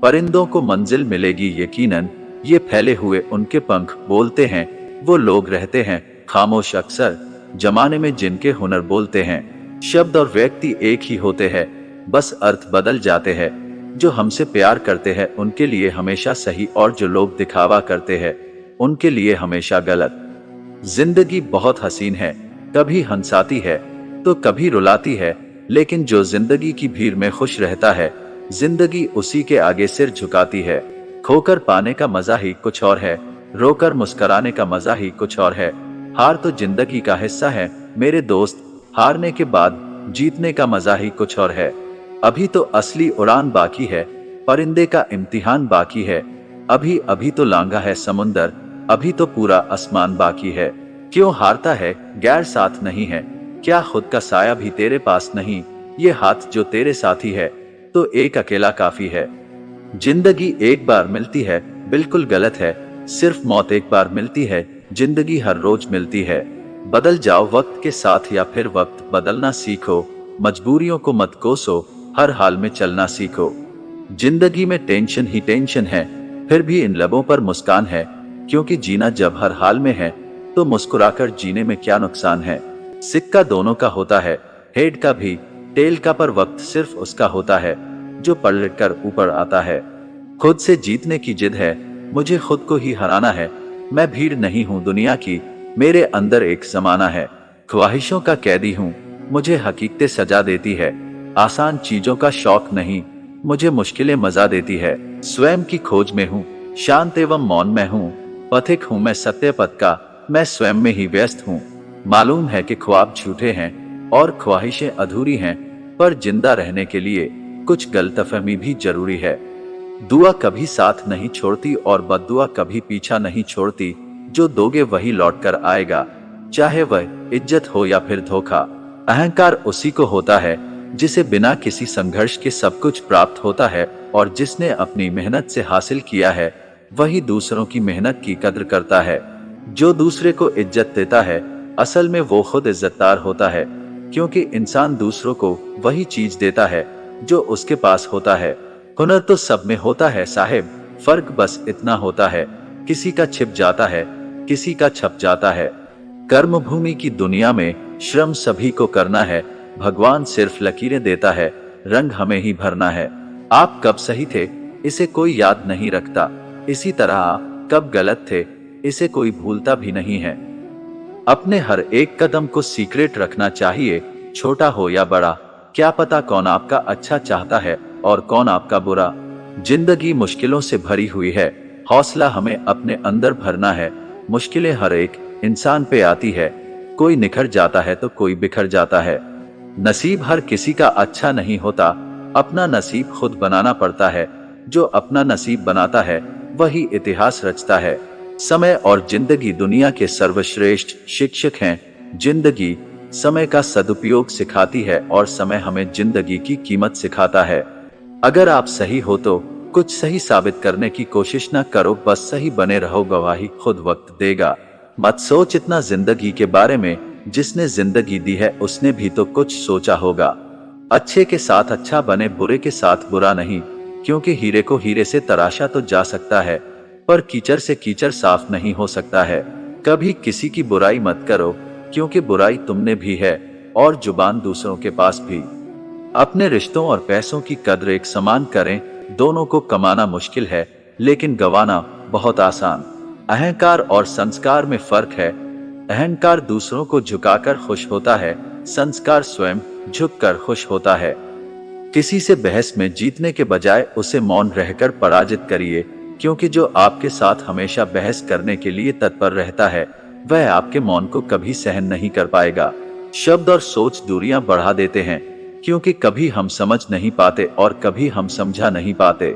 परिंदों को मंजिल मिलेगी यकीनन, ये फैले हुए उनके पंख बोलते हैं, वो लोग रहते हैं खामोश अक्सर, जमाने में जिनके हुनर बोलते हैं। शब्द और व्यक्ति एक ही होते हैं, बस अर्थ बदल जाते हैं। जो हमसे प्यार करते हैं उनके लिए हमेशा सही, और जो लोग दिखावा करते हैं उनके लिए हमेशा गलत। जिंदगी बहुत हसीन है, कभी हंसाती है तो कभी रुलाती है, लेकिन जो जिंदगी की भीड़ में खुश रहता है, जिंदगी उसी के आगे सिर झुकाती है। खोकर पाने का मजा ही कुछ और है, रोकर मुस्कुराने का मजा ही कुछ और है। हार तो जिंदगी का हिस्सा है मेरे दोस्त, हारने के बाद जीतने का मजा ही कुछ और है। अभी तो असली उड़ान बाकी है, परिंदे का इम्तिहान बाकी है। अभी अभी तो लांघा है समुंदर, अभी तो पूरा आसमान बाकी है। क्यों हारता है, गैर साथ नहीं है, क्या खुद का साया भी तेरे पास नहीं? ये हाथ जो तेरे साथी है तो एक अकेला काफी है। जिंदगी एक बार मिलती है, बिल्कुल गलत है। सिर्फ मौत एक बार मिलती है, जिंदगी हर रोज मिलती है। बदल जाओ वक्त के साथ या फिर वक्त बदलना सीखो, मजबूरियों को मत कोसो, हर हाल में चलना सीखो। जिंदगी में टेंशन ही टेंशन है, फिर भी इन लबों पर मुस्कान है, क्योंकि जीना जब हर हाल में है तो मुस्कुराकर जीने में क्या नुकसान है। सिक्का दोनों का होता है, हेड का भी टेल का, पर वक्त सिर्फ उसका होता है जो पलट कर ऊपर आता है। खुद से जीतने की जिद है, मुझे खुद को ही हराना है। मैं भीड़ नहीं हूँ दुनिया की, मेरे अंदर एक जमाना है। ख्वाहिशों का कैदी हूँ, मुझे हकीकतें सजा देती है। आसान चीजों का शौक नहीं, मुझे मुश्किलें मजा देती है। स्वयं की खोज में हूँ, शांत एवं मौन में हूँ। पथिक हूँ मैं सत्य पथ का, मैं स्वयं में ही व्यस्त हूँ। मालूम है कि ख्वाब झूठे हैं और ख्वाहिशें अधूरी हैं, पर जिंदा रहने के लिए कुछ गलतफहमी भी जरूरी है। दुआ कभी साथ नहीं छोड़ती और बद्दुआ कभी पीछा नहीं छोड़ती। जो दोगे वही लौट कर आएगा, चाहे वह इज्जत हो या फिर धोखा। अहंकार उसी को होता है जिसे बिना किसी संघर्ष के सब कुछ प्राप्त होता है, और जिसने अपनी मेहनत से हासिल किया है वही दूसरों की मेहनत की कद्र करता है। जो दूसरे को इज्जत देता है असल में वो खुद इज्जतदार होता है, क्योंकि इंसान दूसरों को वही चीज देता है जो उसके पास होता है। हुनर तो सब में होता है साहिब, फर्क बस इतना होता है, किसी का छिप जाता है, किसी का छप जाता है। कर्म भूमि की दुनिया में श्रम सभी को करना है, भगवान सिर्फ लकीरें देता है, रंग हमें ही भरना है। आप कब सही थे इसे कोई याद नहीं रखता, इसी तरह आप कब गलत थे इसे कोई भूलता भी नहीं है। अपने हर एक कदम को सीक्रेट रखना चाहिए, छोटा हो या बड़ा। क्या पता कौन आपका अच्छा चाहता है और कौन आपका बुरा। जिंदगी मुश्किलों से भरी हुई है, हौसला हमें अपने अंदर भरना है। मुश्किलें हर एक इंसान पे आती है, कोई निखर जाता है तो कोई बिखर जाता है। नसीब हर किसी का अच्छा नहीं होता, अपना नसीब खुद बनाना पड़ता है। जो अपना नसीब बनाता है वही इतिहास रचता है। समय और जिंदगी दुनिया के सर्वश्रेष्ठ शिक्षक हैं। जिंदगी समय का सदुपयोग सिखाती है और समय हमें जिंदगी की कीमत सिखाता है। अगर आप सही हो तो कुछ सही साबित करने की कोशिश न करो, बस सही बने रहो, गवाही खुद वक्त देगा। मत सोच इतना जिंदगी के बारे में, जिसने जिंदगी दी है उसने भी तो कुछ सोचा होगा। अच्छे के साथ अच्छा बने, बुरे के साथ बुरा नहीं, क्योंकि हीरे को हीरे से तराशा तो जा सकता है, पर कीचड़ से कीचड़ साफ नहीं हो सकता है। कभी किसी की बुराई मत करो, क्योंकि बुराई तुमने भी है और जुबान दूसरों के पास भी। अपने रिश्तों और पैसों की कद्र एक समान करें, दोनों को कमाना मुश्किल है लेकिन गंवाना बहुत आसान। अहंकार और संस्कार में फर्क है, अहंकार दूसरों को झुकाकर खुश होता है, संस्कार स्वयं झुककर खुश होता है। किसी से बहस में जीतने के बजाय उसे मौन रहकर पराजित करिए, क्योंकि जो आपके साथ हमेशा बहस करने के लिए तत्पर रहता है वह आपके मौन को कभी सहन नहीं कर पाएगा। शब्द और सोच दूरियां बढ़ा देते हैं, क्योंकि कभी हम समझ नहीं पाते और कभी हम समझा नहीं पाते।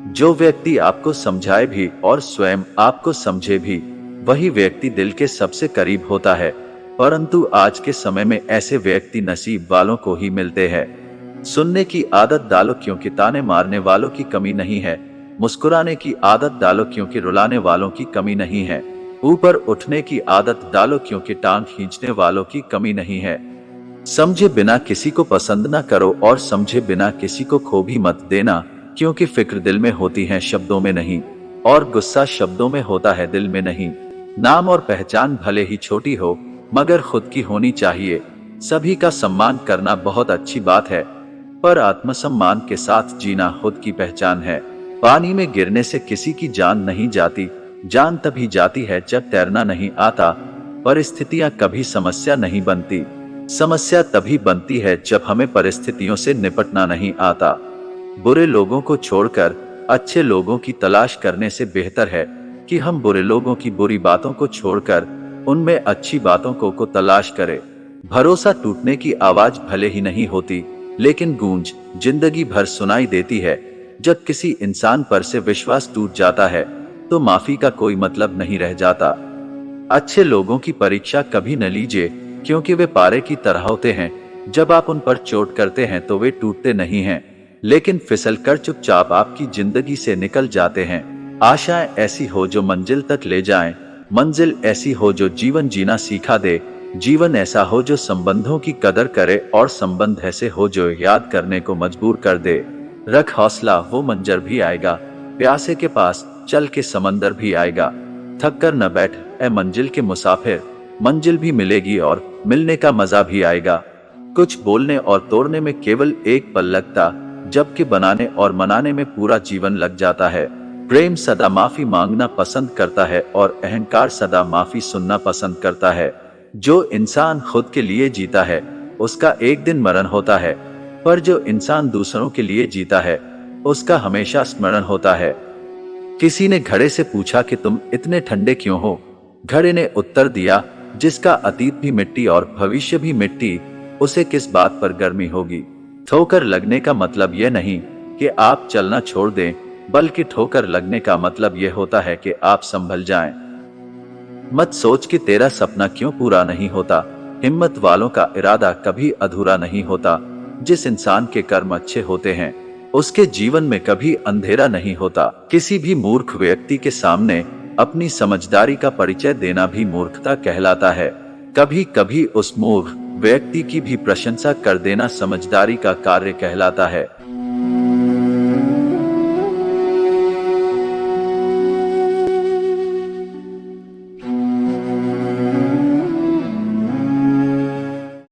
जो व्यक्ति आपको समझाए भी और स्वयं आपको समझे भी, वही व्यक्ति दिल के सबसे करीब होता है। परंतु आज के समय में ऐसे व्यक्ति नसीब वालों को ही मिलते हैं। सुनने की आदत डालो, क्योंकि ताने मारने वालों की कमी नहीं है। मुस्कुराने की आदत डालो, क्योंकि रुलाने वालों की कमी नहीं है। ऊपर उठने की आदत डालो, क्योंकि टांग खींचने वालों की कमी नहीं है। समझे बिना किसी को पसंद न करो और समझे बिना किसी को खो भी मत देना, क्योंकि फिक्र दिल में होती है शब्दों में नहीं, और गुस्सा शब्दों में होता है दिल में नहीं। नाम और पहचान भले ही छोटी हो मगर खुद की होनी चाहिए। सभी का सम्मान करना बहुत अच्छी बात है, पर आत्मसम्मान के साथ जीना खुद की पहचान है। पानी में गिरने से किसी की जान नहीं जाती, जान तभी जाती है जब तैरना नहीं आता। परिस्थितियां कभी समस्या नहीं बनती, समस्या तभी बनती है जब हमें परिस्थितियों से निपटना नहीं आता। बुरे लोगों को छोड़कर अच्छे लोगों की तलाश करने से बेहतर है कि हम बुरे लोगों की बुरी बातों को छोड़कर उनमें अच्छी बातों को तलाश करें। भरोसा टूटने की आवाज भले ही नहीं होती, लेकिन गूंज जिंदगी भर सुनाई देती है। जब किसी इंसान पर से विश्वास टूट जाता है तो माफी का कोई मतलब नहीं रह जाता। अच्छे लोगों की परीक्षा कभी न लीजिए, क्योंकि वे पारे की तरह होते हैं। जब आप उन पर चोट करते हैं तो वे टूटते नहीं हैं, लेकिन फिसल कर चुपचाप आपकी जिंदगी से निकल जाते हैं। आशाएं ऐसी हो जो मंजिल तक ले जाएं, मंजिल ऐसी हो जो जीवन जीना सिखा दे, जीवन ऐसा हो जो संबंधों की कदर करे, और संबंध ऐसे हो जो याद करने को मजबूर कर दे। रख हौसला, वो मंजर भी आएगा, प्यासे के पास चल के समंदर भी आएगा। थक कर न बैठ ए मंजिल के मुसाफिर, मंजिल भी मिलेगी और मिलने का मजा भी आएगा। कुछ बोलने और तोड़ने में केवल एक पल लगता, जबकि बनाने और मनाने में पूरा जीवन लग जाता है। प्रेम सदा माफी मांगना पसंद करता है और अहंकार सदा माफी सुनना पसंद करता है। जो इंसान खुद के लिए जीता है उसका एक दिन मरण होता है, पर जो इंसान दूसरों के लिए जीता है उसका हमेशा स्मरण होता है। किसी ने घड़े से पूछा कि तुम इतने ठंडे क्यों हो? घड़े ने उत्तर दिया, जिसका अतीत भी मिट्टी और भविष्य भी मिट्टी, उसे किस बात पर गर्मी होगी। ठोकर लगने का मतलब यह नहीं कि आप चलना छोड़ दें, बल्कि ठोकर लगने का मतलब यह होता है कि आप संभल जाएं। मत सोच कि तेरा सपना क्यों पूरा नहीं होता। हिम्मत वालों का इरादा कभी अधूरा नहीं होता। जिस इंसान के कर्म अच्छे होते हैं उसके जीवन में कभी अंधेरा नहीं होता। किसी भी मूर्ख व्यक्ति के सामने अपनी समझदारी का परिचय देना भी मूर्खता कहलाता है। कभी कभी उस मूर्ख व्यक्ति की भी प्रशंसा कर देना समझदारी का कार्य कहलाता है।